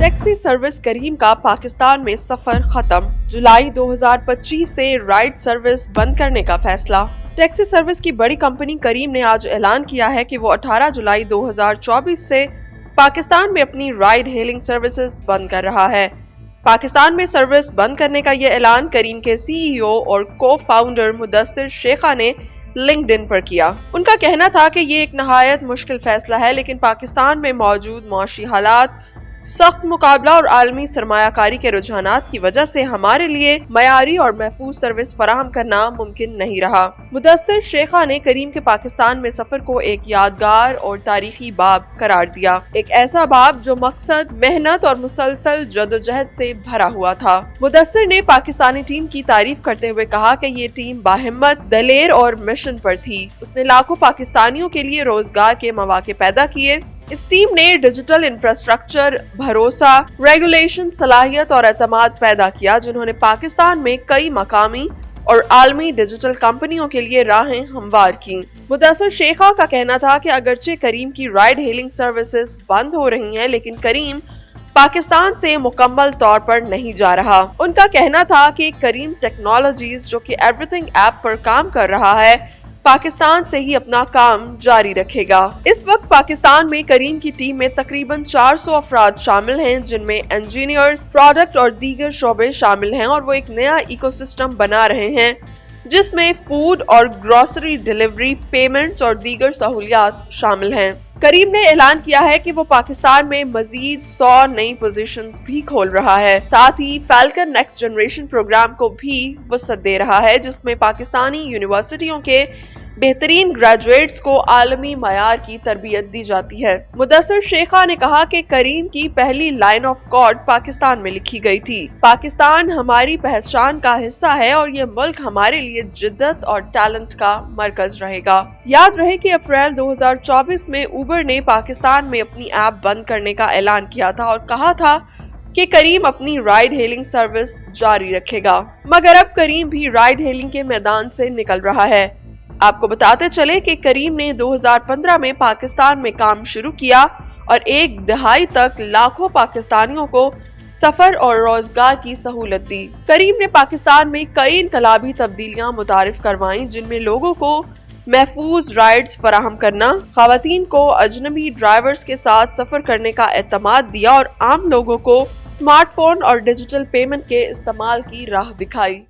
Taxi service करीम का पाकिस्तान में सफर खत्म। जुलाई 2025 से राइड सर्विस बंद करने का फैसला। टैक्सी सर्विस की बड़ी कंपनी करीम ने आज ऐलान किया है कि वो 18 जुलाई 2024 से पाकिस्तान में अपनी राइड हेलिंग सर्विसेज बंद कर रहा है। पाकिस्तान में सर्विस बंद करने का ये ऐलान करीम के सीईओ और को फाउंडर मुदस्सिर शेखा ने लिंक्डइन पर किया। उनका कहना था कि ये एक नहायत मुश्किल फैसला है, लेकिन पाकिस्तान में मौजूद मौशी हालात, सख्त मुकाबला और आलमी सरमायाकारी के रुझानात की वजह से हमारे लिए मयारी और महफूज सर्विस फराहम करना मुमकिन नहीं रहा। मुदस्सिर शेखा ने करीम के पाकिस्तान में सफर को एक यादगार और तारीखी बाब करार दिया, एक ऐसा बाब जो मकसद, मेहनत और मुसलसल जदोजहद से भरा हुआ था। मुदस्सिर ने पाकिस्तानी टीम की तारीफ करते हुए कहा कि ये टीम बाहिम्मत, दलेर और मिशन पर थी। उसने लाखों पाकिस्तानियों के लिए रोजगार के मौके पैदा किए। इस टीम ने डिजिटल इंफ्रास्ट्रक्चर, भरोसा, रेगुलेशन, सलाहियत और एतमाद पैदा किया, जिन्होंने पाकिस्तान में कई मकामी और आलमी डिजिटल कंपनियों के लिए राहें हमवार की। मुदस्सिर शेखा का कहना था कि अगरचे करीम की राइड हेलिंग सर्विसेज बंद हो रही हैं, लेकिन करीम पाकिस्तान से मुकम्मल तौर पर नहीं जा रहा। उनका कहना था कि करीम टेक्नोलॉजीज, जो कि एवरीथिंग ऐप पर काम कर रहा है, पाकिस्तान से ही अपना काम जारी रखेगा। इस वक्त पाकिस्तान में करीम की टीम में तकरीबन 400 अफराद शामिल हैं, जिनमें इंजीनियर्स, प्रोडक्ट और दीगर शोबे शामिल हैं, और वो एक नया इकोसिस्टम बना रहे हैं जिसमें फूड और ग्रोसरी डिलीवरी, पेमेंट्स और दीगर सहूलियात शामिल हैं। करीम ने ऐलान किया है कि वो पाकिस्तान में मजीद 100 नई पोजीशंस भी खोल रहा है। साथ ही फैल्कन नेक्स्ट जनरेशन प्रोग्राम को भी वसअत दे रहा है, जिसमें पाकिस्तानी यूनिवर्सिटियों के बेहतरीन ग्रेजुएट्स को आलमी मयार की तरबियत दी जाती है। मुदस्सिर शेखा ने कहा कि करीम की पहली लाइन ऑफ कोड पाकिस्तान में लिखी गई थी। पाकिस्तान हमारी पहचान का हिस्सा है और ये मुल्क हमारे लिए जिद्दत और टैलेंट का मरकज रहेगा। याद रहे कि अप्रैल 2024 में उबर ने पाकिस्तान में अपनी ऐप बंद करने का ऐलान किया था और कहा था कि करीम अपनी राइड हेलिंग सर्विस जारी रखेगा, मगर अब करीम भी राइड हेलिंग के मैदान से निकल रहा है। आपको बताते चले कि करीम ने 2015 में पाकिस्तान में काम शुरू किया और एक दहाई तक लाखों पाकिस्तानियों को सफर और रोजगार की सहूलत दी। करीम ने पाकिस्तान में कई इनकलाबी तब्दीलियां मुतारिफ करवाईं, जिनमें लोगों को महफूज राइड्स फराहम करना, खवातीन को अजनबी ड्राइवर्स के साथ सफर करने का एतमाद दिया और आम लोगों को स्मार्टफोन और डिजिटल पेमेंट के इस्तेमाल की राह दिखाई।